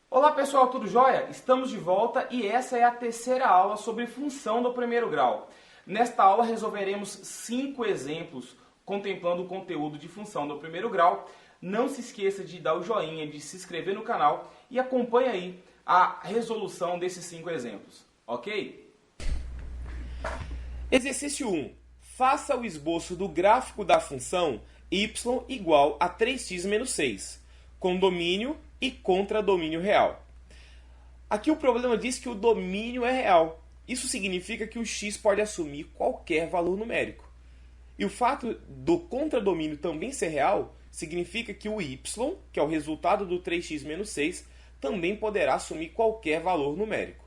Olá pessoal, tudo jóia? Estamos de volta e essa é a terceira aula sobre função do primeiro grau. Nesta aula resolveremos 5 exemplos contemplando o conteúdo de função do primeiro grau. Não se esqueça de dar o joinha, de se inscrever no canal e acompanhe aí a resolução desses 5 exemplos, ok? Exercício 1. Faça o esboço do gráfico da função y igual a 3x menos 6, com domínio e contradomínio real. Aqui o problema diz que o domínio é real. Isso significa que o x pode assumir qualquer valor numérico. E o fato do contradomínio também ser real significa que o y, que é o resultado do 3x menos 6, também poderá assumir qualquer valor numérico.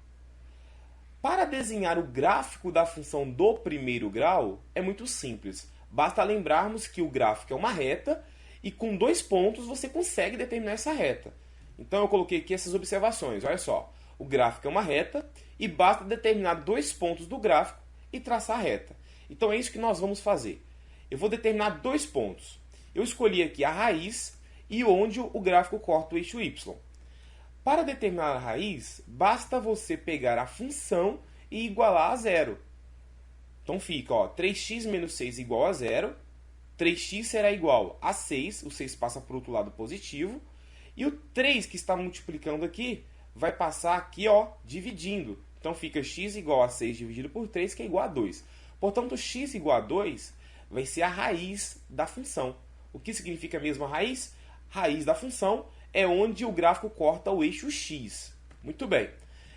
Para desenhar o gráfico da função do primeiro grau, é muito simples. Basta lembrarmos que o gráfico é uma reta e com 2 pontos você consegue determinar essa reta. Então eu coloquei aqui essas observações. Olha só, o gráfico é uma reta e basta determinar 2 pontos do gráfico e traçar a reta. Então é isso que nós vamos fazer. Eu vou determinar 2 pontos. Eu escolhi aqui a raiz e onde o gráfico corta o eixo y. Para determinar a raiz, basta você pegar a função e igualar a zero. Então fica, 3x menos 6 igual a zero. 3x será igual a 6, o 6 passa para o outro lado positivo. E o 3 que está multiplicando aqui, vai passar aqui, dividindo. Então fica x igual a 6 dividido por 3, que é igual a 2. Portanto, x igual a 2 vai ser a raiz da função. O que significa mesmo a raiz? Raiz da função é onde o gráfico corta o eixo x. Muito bem.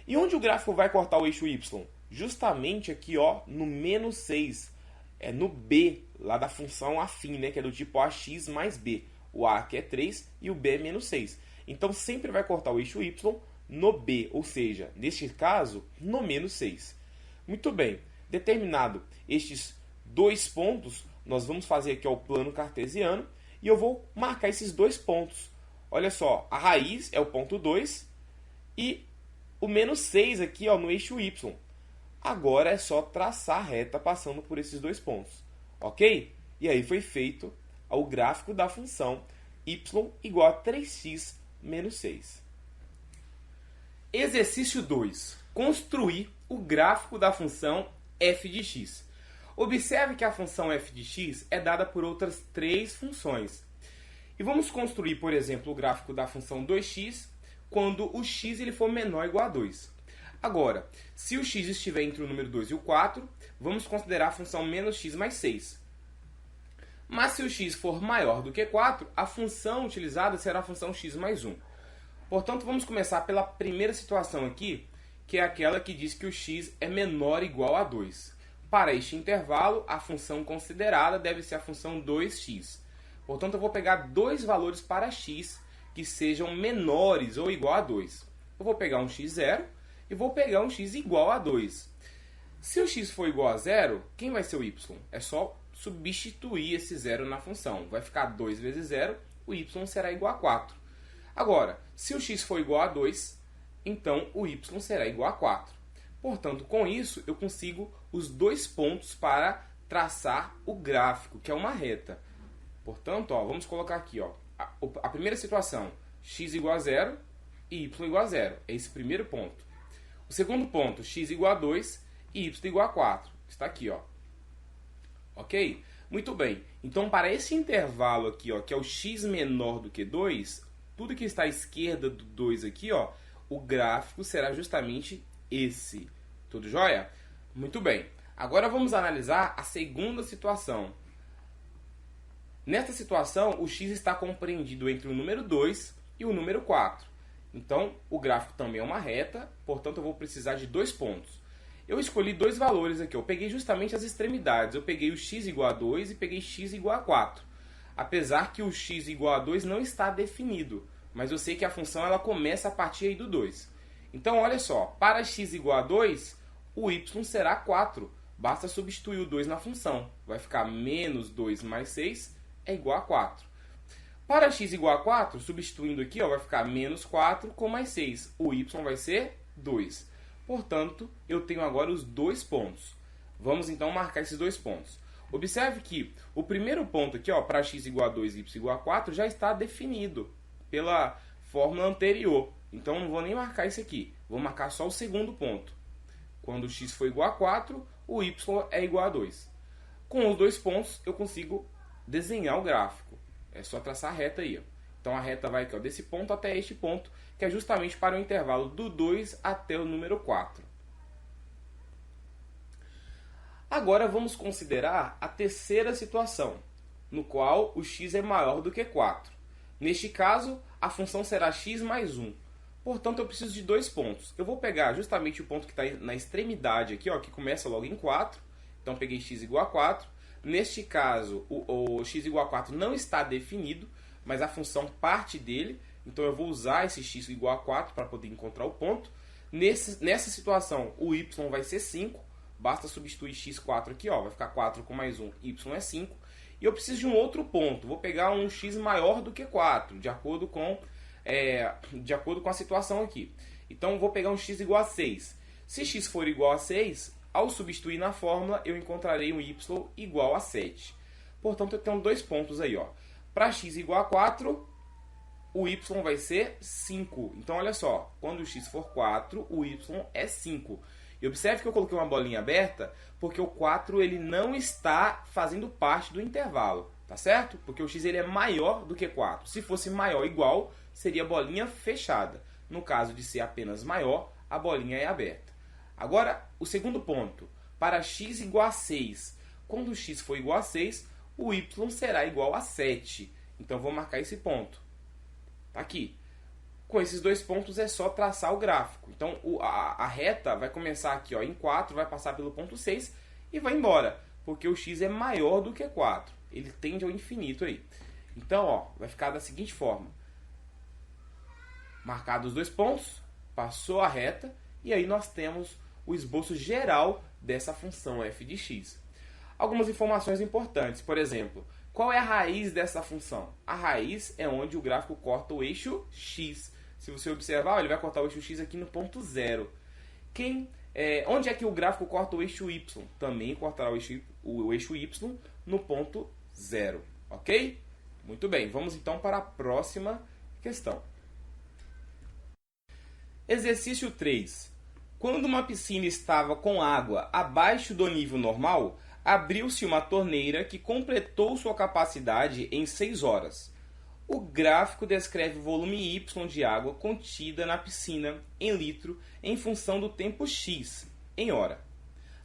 E onde o gráfico vai cortar o eixo y? Justamente aqui, no menos 6. É no b, lá da função afim, que é do tipo ax mais b. O a aqui é 3 e o b é menos 6. Então, sempre vai cortar o eixo y no b, ou seja, neste caso, no menos 6. Muito bem. Determinado estes 2 pontos, nós vamos fazer aqui o plano cartesiano e eu vou marcar esses 2 pontos. Olha só, a raiz é o ponto 2 e o menos 6 aqui no eixo y. Agora é só traçar a reta passando por esses 2 pontos. Ok? E aí foi feito o gráfico da função y igual a 3x menos 6. Exercício 2. Construir o gráfico da função f de x. Observe que a função f de x é dada por outras 3 funções. E vamos construir, por exemplo, o gráfico da função 2x quando o x ele for menor ou igual a 2. Agora, se o x estiver entre o número 2 e o 4, vamos considerar a função menos x mais 6. Mas se o x for maior do que 4, a função utilizada será a função x mais 1. Portanto, vamos começar pela primeira situação aqui, que é aquela que diz que o x é menor ou igual a 2. Para este intervalo, a função considerada deve ser a função 2x. Portanto, eu vou pegar 2 valores para x que sejam menores ou igual a 2. Eu vou pegar um x0 e vou pegar um x igual a 2. Se o x for igual a 0, quem vai ser o y? É só substituir esse 0 na função. Vai ficar 2 vezes 0, o y será igual a 4. Agora, se o x for igual a 2, então o y será igual a 4. Portanto, com isso, eu consigo os 2 pontos para traçar o gráfico, que é uma reta. Portanto, vamos colocar aqui, a primeira situação, x igual a 0 e y igual a 0. É esse primeiro ponto. O segundo ponto, x igual a 2 e y igual a 4. Está aqui, Ok? Muito bem. Então, para esse intervalo aqui, que é o x menor do que 2, tudo que está à esquerda do 2 aqui, o gráfico será justamente esse. Tudo jóia? Muito bem. Agora vamos analisar a segunda situação. Nesta situação, o x está compreendido entre o número 2 e o número 4. Então, o gráfico também é uma reta, portanto, eu vou precisar de 2 pontos. Eu escolhi 2 valores aqui, eu peguei justamente as extremidades. Eu peguei o x igual a 2 e peguei x igual a 4. Apesar que o x igual a 2 não está definido, mas eu sei que a função ela começa a partir aí do 2. Então, olha só, para x igual a 2, o y será 4. Basta substituir o 2 na função. Vai ficar menos 2 mais 6 é igual a 4. Para x igual a 4, substituindo aqui, vai ficar menos 4 com mais 6. O y vai ser 2. Portanto, eu tenho agora os 2 pontos. Vamos então marcar esses 2 pontos. Observe que o primeiro ponto aqui, para x igual a 2 e y igual a 4, já está definido pela fórmula anterior. Então, não vou nem marcar isso aqui. Vou marcar só o segundo ponto. Quando x for igual a 4, o y é igual a 2. Com os dois pontos, eu consigo desenhar o gráfico. É só traçar a reta aí. Então, a reta vai aqui, desse ponto até este ponto, que é justamente para o intervalo do 2 até o número 4. Agora, vamos considerar a terceira situação, no qual o x é maior do que 4. Neste caso, a função será x mais 1. Portanto, eu preciso de dois pontos. Eu vou pegar justamente o ponto que está na extremidade aqui, que começa logo em 4. Então, peguei x igual a 4. Neste caso, o x igual a 4 não está definido, mas a função parte dele. Então, eu vou usar esse x igual a 4 para poder encontrar o ponto. Nessa situação, o y vai ser 5. Basta substituir x4 aqui, vai ficar 4 com mais 1, y é 5. E eu preciso de um outro ponto. Vou pegar um x maior do que 4, de acordo com a situação aqui. Então, vou pegar um x igual a 6. Se x for igual a 6, ao substituir na fórmula, eu encontrarei um y igual a 7. Portanto, eu tenho dois pontos aí. Para x igual a 4, o y vai ser 5. Então, olha só, quando o x for 4, o y é 5. E observe que eu coloquei uma bolinha aberta, porque o 4 ele não está fazendo parte do intervalo, tá certo? Porque o x ele é maior do que 4. Se fosse maior ou igual, seria bolinha fechada. No caso de ser apenas maior, a bolinha é aberta. Agora, o segundo ponto. Para x igual a 6. Quando x for igual a 6, o y será igual a 7. Então, vou marcar esse ponto. Tá aqui. Com esses dois pontos é só traçar o gráfico. Então, a reta vai começar aqui em 4, vai passar pelo ponto 6 e vai embora. Porque o x é maior do que 4. Ele tende ao infinito aí. Então, vai ficar da seguinte forma. Marcados os dois pontos, passou a reta, e aí nós temos o esboço geral dessa função f de x. Algumas informações importantes, por exemplo, qual é a raiz dessa função? A raiz é onde o gráfico corta o eixo x. Se você observar, ele vai cortar o eixo x aqui no ponto 0. Onde é que o gráfico corta o eixo y? Também cortará o eixo y no ponto 0. Ok? Muito bem, vamos então para a próxima questão. Exercício 3. Quando uma piscina estava com água abaixo do nível normal, abriu-se uma torneira que completou sua capacidade em 6 horas. O gráfico descreve o volume y de água contida na piscina em litro em função do tempo x em hora.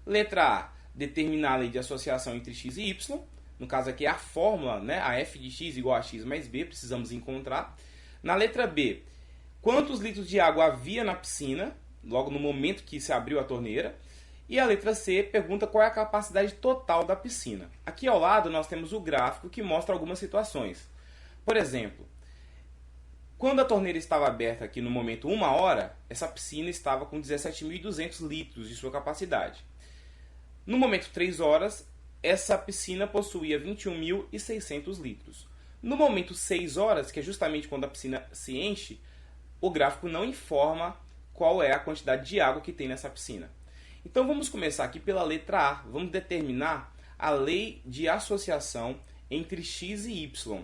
Letra A. Determinar a lei de associação entre x e y. No caso aqui é a fórmula, a f de x igual a x mais b, precisamos encontrar. Na letra B. Quantos litros de água havia na piscina, logo no momento que se abriu a torneira. E a letra C pergunta qual é a capacidade total da piscina. Aqui ao lado nós temos o gráfico que mostra algumas situações. Por exemplo, quando a torneira estava aberta aqui no momento 1 hora, essa piscina estava com 17.200 litros de sua capacidade. No momento 3 horas, essa piscina possuía 21.600 litros. No momento 6 horas, que é justamente quando a piscina se enche, o gráfico não informa qual é a quantidade de água que tem nessa piscina. Então vamos começar aqui pela letra A. Vamos determinar a lei de associação entre x e y.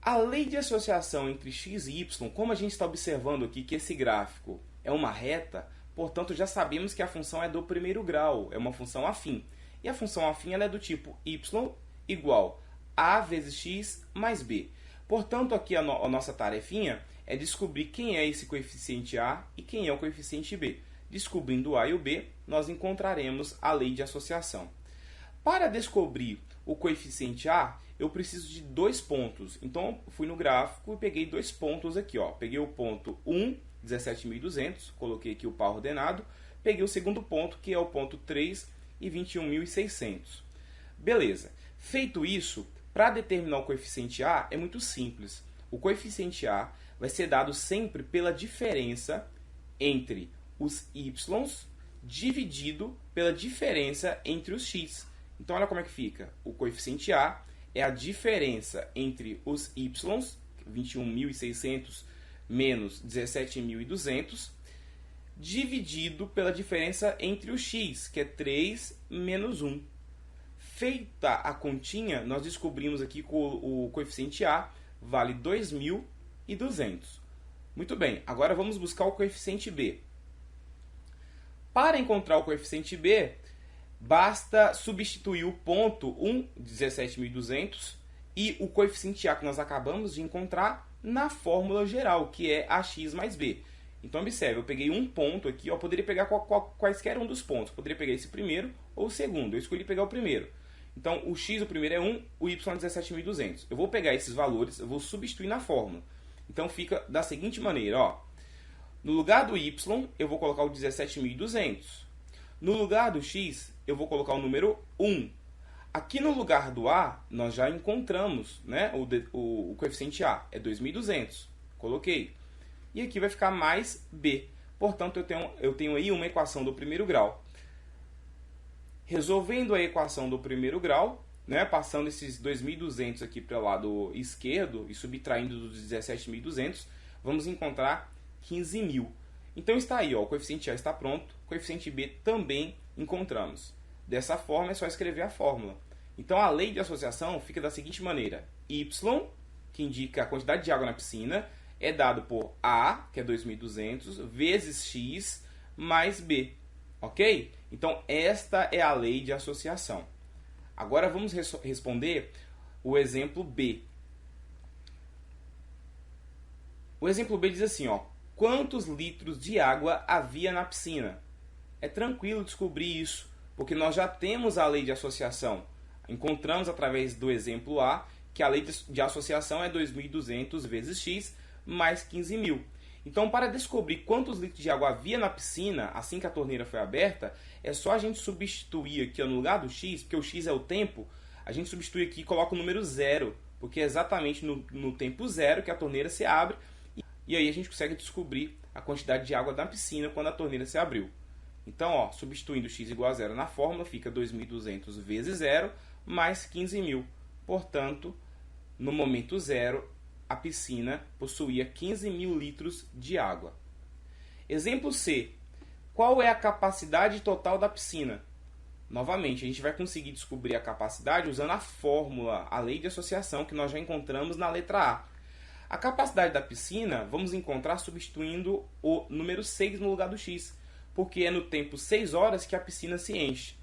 A lei de associação entre x e y, como a gente está observando aqui que esse gráfico é uma reta, portanto já sabemos que a função é do primeiro grau, é uma função afim. E a função afim ela é do tipo y igual a vezes x mais b. Portanto, aqui a nossa tarefinha é descobrir quem é esse coeficiente a e quem é o coeficiente b. Descobrindo o a e o b, nós encontraremos a lei de associação. Para descobrir o coeficiente a, eu preciso de dois pontos. Então, fui no gráfico e peguei dois pontos aqui. Peguei o ponto 1, 17.200, coloquei aqui o par ordenado. Peguei o segundo ponto, que é o ponto 3 e 21.600. Beleza. Feito isso, para determinar o coeficiente a, é muito simples. O coeficiente a vai ser dado sempre pela diferença entre os y's dividido pela diferença entre os x. Então, olha como é que fica. O coeficiente a é a diferença entre os y's, 21.600 menos 17.200, dividido pela diferença entre o x, que é 3 menos 1. Feita a continha, nós descobrimos aqui que o coeficiente A vale 2.200. Muito bem, agora vamos buscar o coeficiente B. Para encontrar o coeficiente B, basta substituir o ponto 17.200 e o coeficiente A que nós acabamos de encontrar na fórmula geral, que é AX mais B. Então, observe, eu peguei um ponto aqui, eu poderia pegar quaisquer um dos pontos. Eu poderia pegar esse primeiro ou o segundo. Eu escolhi pegar o primeiro. Então, o x, o primeiro é 1, o y é 17.200. Eu vou pegar esses valores, eu vou substituir na fórmula. Então, fica da seguinte maneira, ó. No lugar do y, eu vou colocar o 17.200. No lugar do x, eu vou colocar o número 1. Aqui no lugar do a, nós já encontramos, né, o coeficiente a, é 2.200. Coloquei. E aqui vai ficar mais b. Portanto, eu tenho aí uma equação do primeiro grau. Resolvendo a equação do primeiro grau, né, passando esses 2.200 aqui para o lado esquerdo e subtraindo dos 17.200, vamos encontrar 15.000. Então está aí, ó, o coeficiente A está pronto, o coeficiente B também encontramos. Dessa forma é só escrever a fórmula. Então a lei de associação fica da seguinte maneira: y, que indica a quantidade de água na piscina, é dado por A, que é 2.200, vezes x mais B. Ok? Então, esta é a lei de associação. Agora, vamos responder o exemplo B. O exemplo B diz assim, ó, quantos litros de água havia na piscina? É tranquilo descobrir isso, porque nós já temos a lei de associação. Encontramos através do exemplo A que a lei de associação é 2.200 vezes x mais 15.000. Então, para descobrir quantos litros de água havia na piscina assim que a torneira foi aberta, é só a gente substituir aqui ó, no lugar do x, porque o x é o tempo, a gente substitui aqui e coloca o número 0, porque é exatamente no tempo 0 que a torneira se abre, e aí a gente consegue descobrir a quantidade de água na piscina quando a torneira se abriu. Então, ó, substituindo x igual a 0 na fórmula, fica 2.200 vezes 0 mais 15.000. Portanto, no momento 0, a piscina possuía 15.000 litros de água. Exemplo C. Qual é a capacidade total da piscina? Novamente, a gente vai conseguir descobrir a capacidade usando a fórmula, a lei de associação que nós já encontramos na letra A. A capacidade da piscina vamos encontrar substituindo o número 6 no lugar do x, porque é no tempo 6 horas que a piscina se enche.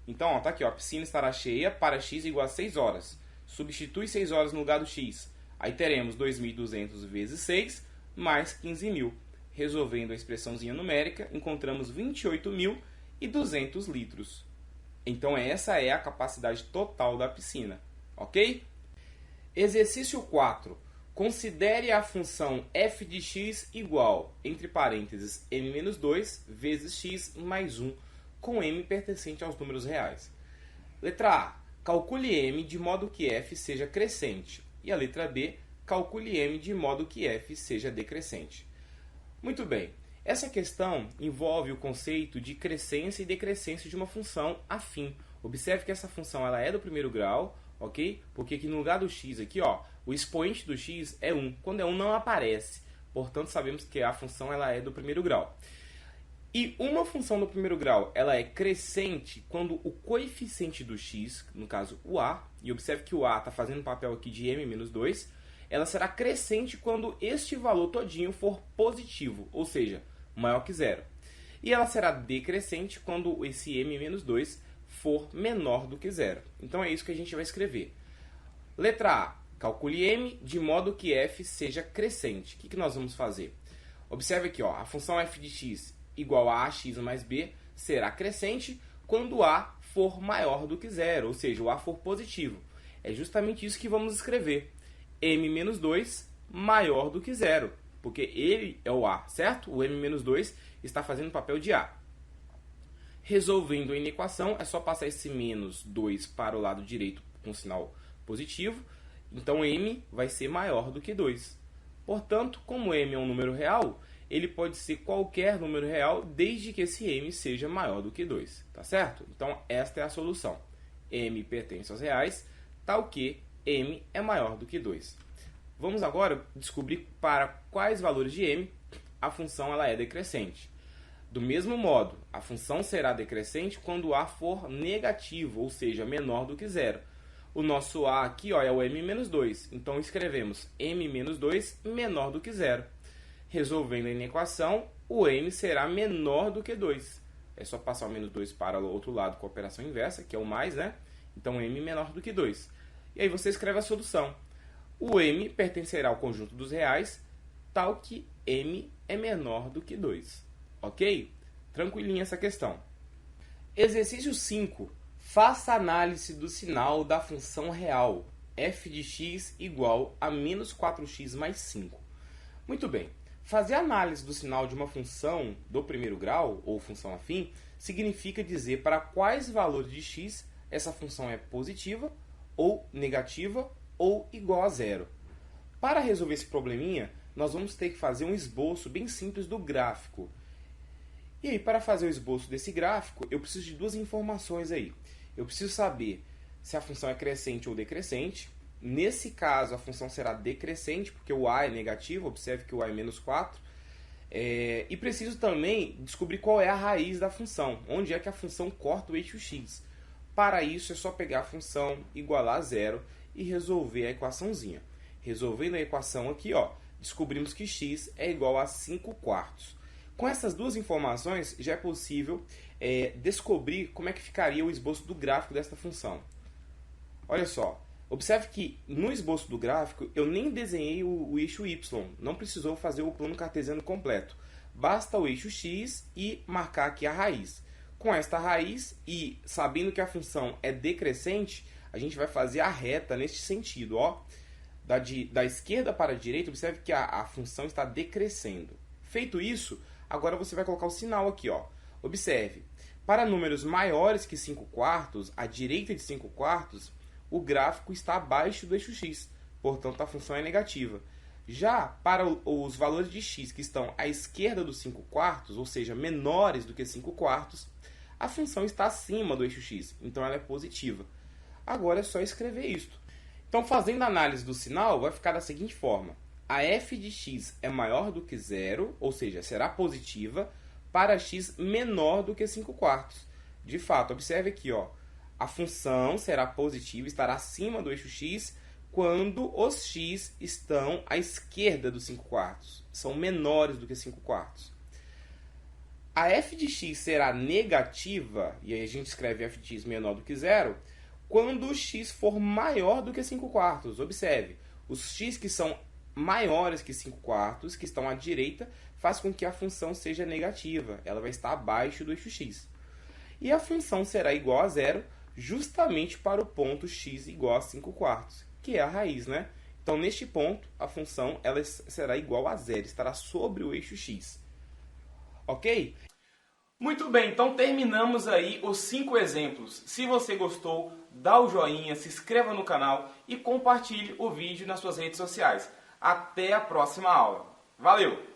Então, está aqui, ó, a piscina estará cheia para x igual a 6 horas. Substitui 6 horas no lugar do x. Aí teremos 2.200 vezes 6 mais 15.000. Resolvendo a expressãozinha numérica, encontramos 28.200 litros. Então essa é a capacidade total da piscina. Ok? Exercício 4. Considere a função f de x igual, entre parênteses, m-2 vezes x mais 1, com m pertencente aos números reais. Letra A. Calcule m de modo que f seja crescente. E a letra B, calcule m de modo que f seja decrescente. Muito bem, essa questão envolve o conceito de crescência e decrescência de uma função afim. Observe que essa função ela é do primeiro grau, ok? Porque aqui no lugar do x, aqui, ó, o expoente do x é 1. Quando é 1 não aparece, portanto sabemos que a função ela é do primeiro grau. E uma função do primeiro grau ela é crescente quando o coeficiente do x, no caso o a, e observe que o a está fazendo papel aqui de m-2, ela será crescente quando este valor todinho for positivo, ou seja, maior que zero. E ela será decrescente quando esse m-2 for menor do que zero. Então é isso que a gente vai escrever. Letra A. Calcule m de modo que f seja crescente. O que nós vamos fazer? Observe aqui, ó, a função f de x igual a ax mais b será crescente quando a for maior do que zero, ou seja, o a for positivo. É justamente isso que vamos escrever. m-2 maior do que zero, porque ele é o a, certo? O m-2 está fazendo papel de a. Resolvendo a inequação, é só passar esse menos 2 para o lado direito com sinal positivo. Então, m vai ser maior do que 2. Portanto, como m é um número real, ele pode ser qualquer número real, desde que esse m seja maior do que 2. Tá certo? Então, esta é a solução. m pertence aos reais, tal que m é maior do que 2. Vamos agora descobrir para quais valores de m a função ela é decrescente. Do mesmo modo, a função será decrescente quando A for negativo, ou seja, menor do que zero. O nosso A aqui ó, é o m-2, então escrevemos m-2 menor do que zero. Resolvendo a equação, o m será menor do que 2. É só passar o menos 2 para o outro lado com a operação inversa, que é o mais, né? Então m menor do que 2. E aí você escreve a solução. O m pertencerá ao conjunto dos reais, tal que m é menor do que 2. Ok? Tranquilinha essa questão. Exercício 5. Faça análise do sinal da função real f de x igual a menos 4x mais 5. Muito bem. Fazer análise do sinal de uma função do primeiro grau, ou função afim, significa dizer para quais valores de x essa função é positiva, ou negativa, ou igual a zero. Para resolver esse probleminha, nós vamos ter que fazer um esboço bem simples do gráfico. E aí, para fazer o esboço desse gráfico, eu preciso de duas informações aí. Eu preciso saber se a função é crescente ou decrescente. Nesse caso, a função será decrescente, porque o a é negativo, observe que o a é menos 4. E preciso também descobrir qual é a raiz da função, onde é que a função corta o eixo x. Para isso, é só pegar a função, igualar a zero e resolver a equaçãozinha. Resolvendo a equação aqui, ó, descobrimos que x é igual a 5 quartos. Com essas duas informações, já é possível descobrir como é que ficaria o esboço do gráfico desta função. Olha só. Observe que no esboço do gráfico eu nem desenhei o eixo y, não precisou fazer o plano cartesiano completo. Basta o eixo x e marcar aqui a raiz. Com esta raiz e sabendo que a função é decrescente, a gente vai fazer a reta neste sentido. Ó. Da esquerda para a direita, observe que a função está decrescendo. Feito isso, agora você vai colocar o sinal aqui. Ó. Observe, para números maiores que 5 quartos, à direita de 5 quartos, o gráfico está abaixo do eixo x, portanto a função é negativa. Já para os valores de x que estão à esquerda dos 5 quartos, ou seja, menores do que 5 quartos, a função está acima do eixo x, então ela é positiva. Agora é só escrever isto. Então, fazendo a análise do sinal, vai ficar da seguinte forma. A f de x é maior do que zero, ou seja, será positiva, para x menor do que 5 quartos. De fato, observe aqui, ó. A função será positiva, estará acima do eixo x, quando os x estão à esquerda dos 5 quartos. São menores do que 5 quartos. A f de x será negativa, e aí a gente escreve f de x menor do que zero, quando o x for maior do que 5 quartos. Observe, os x que são maiores que 5 quartos, que estão à direita, faz com que a função seja negativa. Ela vai estar abaixo do eixo x. E a função será igual a zero, justamente para o ponto x igual a 5 quartos, que é a raiz, né? Então, neste ponto, a função ela será igual a zero, estará sobre o eixo x. Ok? Muito bem, então terminamos aí os 5 exemplos. Se você gostou, dá o joinha, se inscreva no canal e compartilhe o vídeo nas suas redes sociais. Até a próxima aula. Valeu!